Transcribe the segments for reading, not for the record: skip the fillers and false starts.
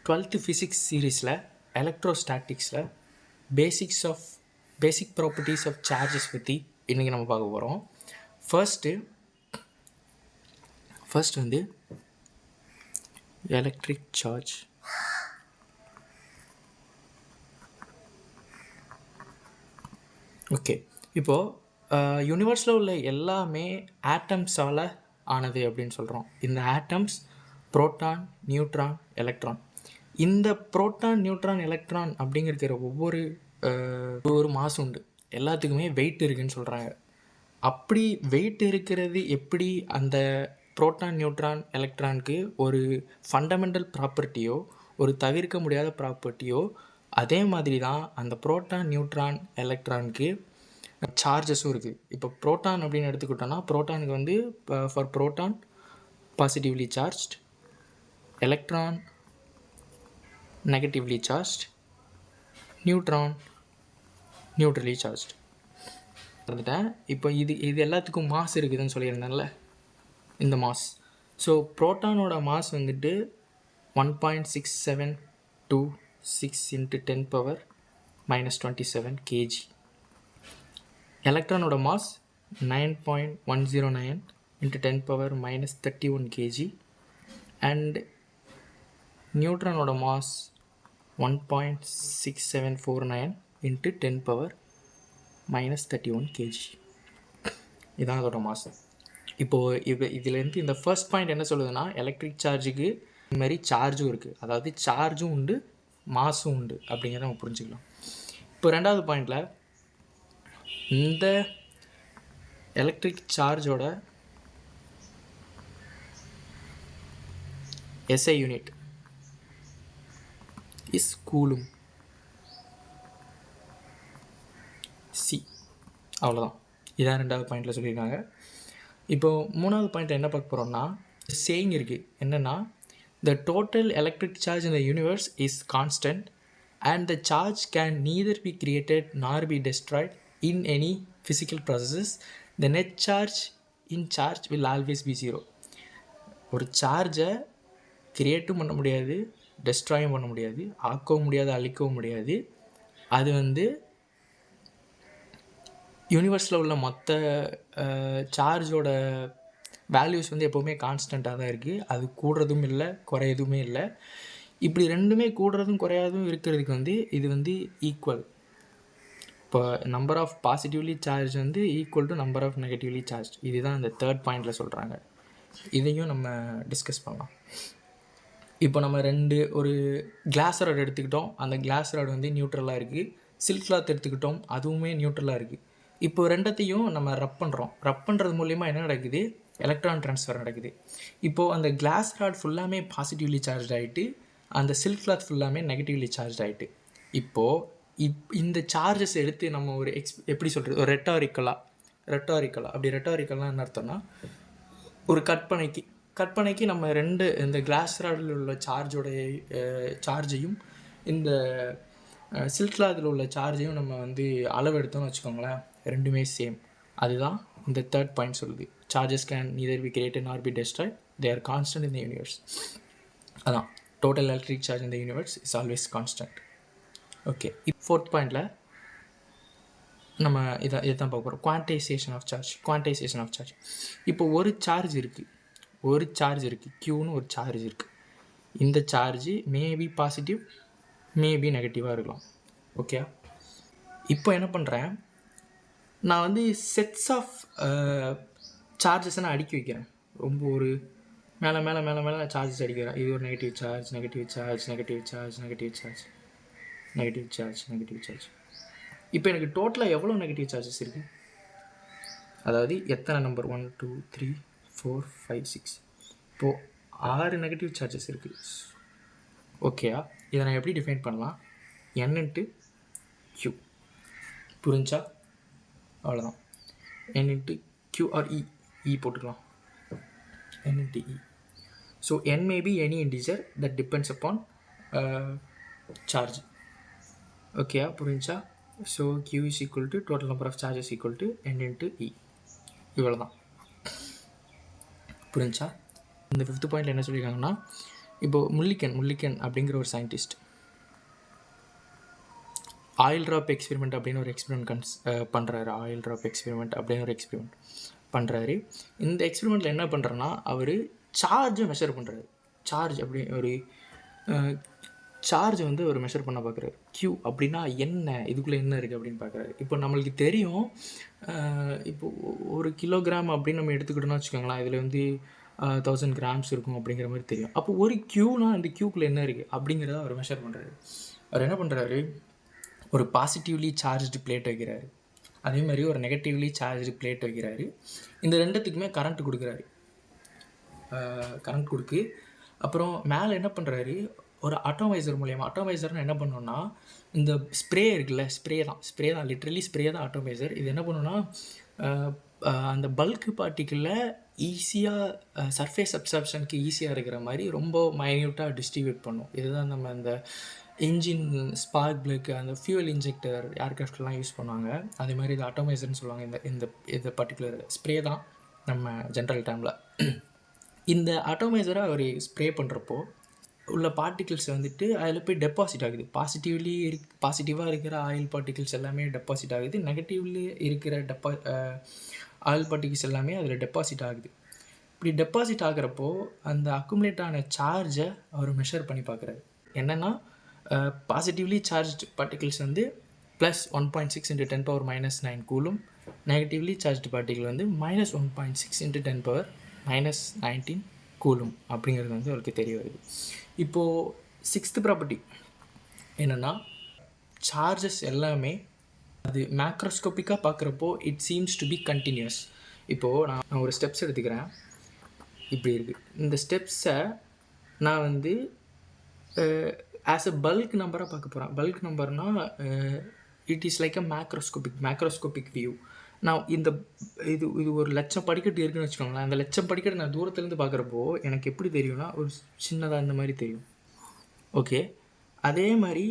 Twelfth physics சீரீஸில் எலக்ட்ரோஸ்டாட்டிக்ஸில் பேசிக் properties of charges பற்றி இன்றைக்கி நம்ம பார்க்க போகிறோம். ஃபர்ஸ்ட் வந்து எலக்ட்ரிக் சார்ஜ். ஓகே, இப்போது யூனிவர்ஸில் உள்ள எல்லாமே ஆட்டம்ஸால் ஆனது அப்படின்னு சொல்கிறோம். இந்த ஆட்டம்ஸ் புரோட்டான், நியூட்ரான், எலக்ட்ரான். இந்த புரோட்டான், நியூட்ரான், எலக்ட்ரான் அப்படிங்கிற ஒவ்வொரு மாஸ் உண்டு. எல்லாத்துக்குமே வெயிட் இருக்குதுன்னு சொல்கிறாங்க. அப்படி வெயிட் இருக்கிறது எப்படி அந்த புரோட்டான், நியூட்ரான், எலக்ட்ரானுக்கு ஒரு ஃபண்டமெண்டல் ப்ராப்பர்ட்டியோ ஒரு தவிர்க்க முடியாத ப்ராப்பர்ட்டியோ, அதே மாதிரி தான் அந்த புரோட்டான், நியூட்ரான், எலக்ட்ரானுக்கு சார்ஜஸும் இருக்குது. இப்போ புரோட்டான் அப்படின்னு எடுத்துக்கிட்டோன்னா, புரோட்டானுக்கு வந்து for proton positively charged, electron negatively charged, neutron neutrally charged. இப்போ இது எல்லாத்துக்கும் மாஸ் இருக்குதுன்னு சொல்லியிருந்தேன்ல, இந்த மாஸ். ஸோ புரோட்டானோட மாஸ் வந்துட்டு 1.6726 × 10⁻⁻27 kg. எலக்ட்ரானோட மாஸ் 9.109 × 10⁻⁻31 kg. அண்ட் நியூட்ரானோட மாஸ் 1.6749 × 10⁻⁻31 kg. இதுதான் அதோட மாஸ். இப்போது இதுலேருந்து இந்த ஃபர்ஸ்ட் பாயிண்ட் என்ன சொல்லுதுன்னா, எலக்ட்ரிக் சார்ஜுக்கு இந்த மாதிரி சார்ஜும் இருக்குது, அதாவது சார்ஜும் உண்டு மாஸும் உண்டு அப்படிங்கிறத நம்ம புரிஞ்சுக்கலாம். இப்போ ரெண்டாவது பாயிண்டில் இந்த எலக்ட்ரிக் சார்ஜோட SI unit is coulomb. C. அவ்வளோதான். இதான் ரெண்டாவது பாயிண்டில் சொல்லியிருக்காங்க. இப்போது மூணாவது பாயிண்ட் என்ன பார்க்க போகிறோம்னா, சேயிங் இருக்குது. என்னென்னா, the total electric charge in the universe is constant and the charge can neither be created nor be destroyed in any physical processes. The net charge in charge will always be 0. ஒரு சார்ஜை கிரியேட்டும் பண்ண முடியாது, டெஸ்ட்ராயும் பண்ண முடியாது, ஆக்கவும் முடியாது, அழிக்கவும் முடியாது. அது வந்து யூனிவர்ஸில் உள்ள மொத்த சார்ஜோட வேல்யூஸ் வந்து எப்போவுமே கான்ஸ்டண்ட்டாக தான் இருக்குது. அது கூடுறதும் இல்லை, குறையதுமே இல்லை. இப்படி ரெண்டுமே கூடுறதும் குறையாதும் இருக்கிறதுக்கு வந்து இது வந்து ஈக்குவல். இப்போ நம்பர் ஆஃப் பாசிட்டிவ்லி சார்ஜ் வந்து equal to number of negatively charge. இதுதான் இந்த தேர்ட் பாயிண்டில் சொல்கிறாங்க. இதையும் நம்ம டிஸ்கஸ் பண்ணலாம். இப்போ நம்ம ஒரு கிளாஸ் ராட் எடுத்துக்கிட்டோம். அந்த கிளாஸ் ராட் வந்து நியூட்ரலாக இருக்குது. சில்க் கிளாத் எடுத்துக்கிட்டோம், அதுவுமே நியூட்ரலாக இருக்குது. இப்போ ரெண்டத்தையும் நம்ம ரப் பண்ணுறது மூலிமா என்ன நடக்குது? எலக்ட்ரான் ட்ரான்ஸ்ஃபர் நடக்குது. இப்போது அந்த கிளாஸ் ராட் ஃபுல்லாமே பாசிட்டிவ்லி சார்ஜ் ஆகிட்டு, அந்த சில்க் கிளாத் ஃபுல்லாமே நெகட்டிவ்லி சார்ஜ் ஆகிட்டு, இப்போது இந்த சார்ஜஸ் எடுத்து நம்ம ஒரு எப்படி சொல்கிறது, ஒரு ரெட்டாரிக்கலாக அப்படி ரெட்டாரிக்கலாக என்ன அர்த்தம்னா, ஒரு கற்பனைக்கு நம்ம இந்த கிளாஸ் ராடில் உள்ள சார்ஜையும் இந்த சில்க் கிளாத்தில் உள்ள சார்ஜையும் நம்ம வந்து அளவு எடுத்தோம்னு வச்சுக்கோங்களேன், ரெண்டுமே சேம். அதுதான் இந்த தேர்ட் பாயிண்ட் சொல்லுது. Charges can neither be created nor be destroyed, they are constant in the universe. அதான் total electric charge in the universe is always constant. Okay, fourth பாயிண்டில் நம்ம இதை தான் பார்க்க போகிறோம். Quantization of charge. இப்போ ஒரு சார்ஜ் இருக்குது, க்யூன்னு ஒரு சார்ஜ் இருக்குது. இந்த சார்ஜ் மேபி பாசிட்டிவ், மேபி நெகட்டிவாக இருக்கலாம். ஓகே, இப்போ என்ன பண்ணுறேன், நான் வந்து செட்ஸ் ஆஃப் சார்ஜஸை நான் அடுக்கி வைக்கிறேன். ரொம்ப ஒரு மேலே சார்ஜஸ் அடிக்கிறேன். இது ஒரு நெகட்டிவ் சார்ஜ். இப்போ எனக்கு டோட்டலாக எவ்வளோ நெகட்டிவ் சார்ஜஸ் இருக்குது, அதாவது எத்தனை நம்பர் 1 2 3 4 5 6, இப்போது 6 நெகட்டிவ் சார்ஜஸ் இருக்குது. ஓகேயா, இதை நான் எப்படி டிஃபைன் பண்ணலாம்? n × q. புரிஞ்சா? அவ்வளோதான். n × q ஆர் e போட்டுக்கலாம். n × e. So n may be any integer that depends upon charge. Okay புரிஞ்சா? So Q is equal to total number of charges equal to N into E. இவ்வளோ தான். புரிஞ்சா? இந்த 5th பாயிண்டில் என்ன சொல்லியிருக்காங்கன்னா, இப்போது முல்லிக்கன் அப்படிங்கிற ஒரு சயின்டிஸ்ட் ஆயில் ட்ராப் எக்ஸ்பெரிமெண்ட் அப்படின்னு ஒரு எக்ஸ்பெரிமெண்ட் பண்ணுறாரு. ஆயில் ட்ராப் எக்ஸ்பெரிமெண்ட் அப்படின்னு ஒரு எக்ஸ்பெரிமெண்ட் பண்ணுறாரு. இந்த எக்ஸ்பெரிமெண்ட்டில் என்ன பண்ணுறேன்னா, அவர் சார்ஜை மெஷர் பண்ணுறாரு. சார்ஜ் அப்படி ஒரு சார்ஜை வந்து அவர் மெஷர் பண்ண பார்க்குறாரு. Q அப்படின்னா என்ன, இதுக்குள்ளே என்ன இருக்குது அப்படின்னு பார்க்குறாரு. இப்போ நம்மளுக்கு தெரியும், இப்போது ஒரு கிலோகிராம் அப்படின்னு நம்ம எடுத்துக்கிட்டோம்னா வச்சுக்கோங்களேன், இதில் வந்து 1000 கிராம்ஸ் இருக்கும் அப்படிங்கிற மாதிரி தெரியும். அப்போ ஒரு Qனா அந்த Qக்குள்ளே என்ன இருக்குது அப்படிங்கிறத அவர் மெஷர் பண்ணுறாரு. அவர் என்ன பண்ணுறாரு, ஒரு பாசிட்டிவ்லி சார்ஜ்டு பிளேட் வைக்கிறாரு, அதே மாதிரி ஒரு நெகட்டிவ்லி சார்ஜ்டு பிளேட் வைக்கிறாரு. இந்த ரெண்டுத்துக்குமே கரண்ட் கொடுக்குறாரு. கரண்ட் கொடுக்கு அப்புறம் மேலே என்ன பண்ணுறாரு, ஒரு அட்டாமைசர் மூலியமாக. அட்டாமைசர்னு என்ன பண்ணோன்னா, இந்த ஸ்ப்ரே இருக்குல்ல, ஸ்ப்ரே தான் லிட்ரலி ஸ்ப்ரே தான் அட்டாமைசர். இது என்ன பண்ணுன்னா, அந்த பல்க் பார்ட்டிக்கிளில் ஈஸியாக சர்ஃபேஸ் அப்சார்ப்ஷனுக்கு ஈஸியாக இருக்கிற மாதிரி ரொம்ப மைன்யூட்டாக டிஸ்ட்ரிபியூட் பண்ணும். இதுதான் நம்ம இந்த இன்ஜின் ஸ்பார்க் பிளக்கு, அந்த ஃபியூவல் இன்ஜெக்டர் ஏர்க்ராஃப்ட்லாம் யூஸ் பண்ணுவாங்க. அதே மாதிரி இது அட்டாமைசர்னு சொல்லுவாங்க. இந்த பர்டிகுலர் ஸ்ப்ரே தான் நம்ம ஜென்ரல் டைமில். இந்த அட்டாமைசரை அவர் ஸ்ப்ரே பண்ணுறப்போ உள்ள பார்ட்டிகிள்ஸ் வந்துட்டு அதில் போய் டெபாசிட் ஆகுது. பாசிட்டிவாக இருக்கிற ஆயில் பார்ட்டிகிள்ஸ் எல்லாமே டெபாசிட் ஆகுது. நெகட்டிவ்லி இருக்கிற ஆயில் பார்ட்டிகிள்ஸ் எல்லாமே அதில் டெபாசிட் ஆகுது. இப்படி டெபாசிட் ஆகிறப்போ அந்த அக்குமுலேட் ஆன சார்ஜை அவர் மெஷர் பண்ணி பார்க்குறாரு. என்னென்னா, பாசிட்டிவ்லி சார்ஜ்டு பார்ட்டிகிள்ஸ் வந்து +1.6 × 10⁻⁹ கூலும், நெகட்டிவ்லி சார்ஜ்டு பார்ட்டிகிள் வந்து -1.6 × 10⁻⁹ கூலும் அப்படிங்கிறது வந்து அவருக்கு தெரிய வருது. இப்போது 6th ப்ராப்பர்ட்டி என்னென்னா, சார்ஜஸ் எல்லாமே அது மேக்ரோஸ்கோப்பிக்காக பார்க்குறப்போ it seems to be continuous. இப்போது நான் ஒரு ஸ்டெப்ஸ் எடுத்துக்கிறேன், இப்படி இருக்குது. இந்த ஸ்டெப்ஸை நான் வந்து ஆஸ் அ பல்க் நம்பராக பார்க்க போகிறேன். பல்க் நம்பர்னால் it is like a macroscopic view. நான் இது ஒரு 1,00,000 படிக்கட்டு இருக்குதுன்னு வச்சுக்கோங்களேன். அந்த 1,00,000 படிக்கட்டு நான் தூரத்துலேருந்து பார்க்குறப்போ எனக்கு எப்படி தெரியும்னா, ஒரு சின்னதாக இந்த மாதிரி தெரியும். ஓகே, அதே மாதிரி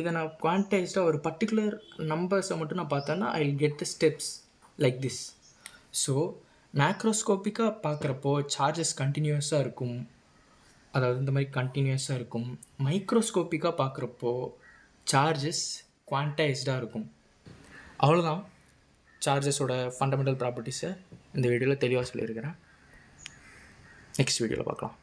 இதை நான் குவான்டைஸ்டாக ஒரு பர்டிகுலர் நம்பர்ஸை மட்டும் நான் பார்த்தேன்னா I will get the steps like this. So மேக்ரோஸ்கோப்பிக்காக பார்க்குறப்போ சார்ஜஸ் கண்டினியூஸாக இருக்கும், அதாவது இந்த மாதிரி கண்டினியூஸாக இருக்கும். மைக்ரோஸ்கோப்பிக்காக பார்க்குறப்போ சார்ஜஸ் குவான்டைஸ்டாக இருக்கும். அவ்வளோதான் சார்ஜஸோட ஃபண்டமெண்டல் ப்ராப்பர்ட்டிஸை இந்த வீடியோவில் தெளிவாக சொல்லியிருக்கிறேன். நெக்ஸ்ட் வீடியோவில் பார்க்கலாம்.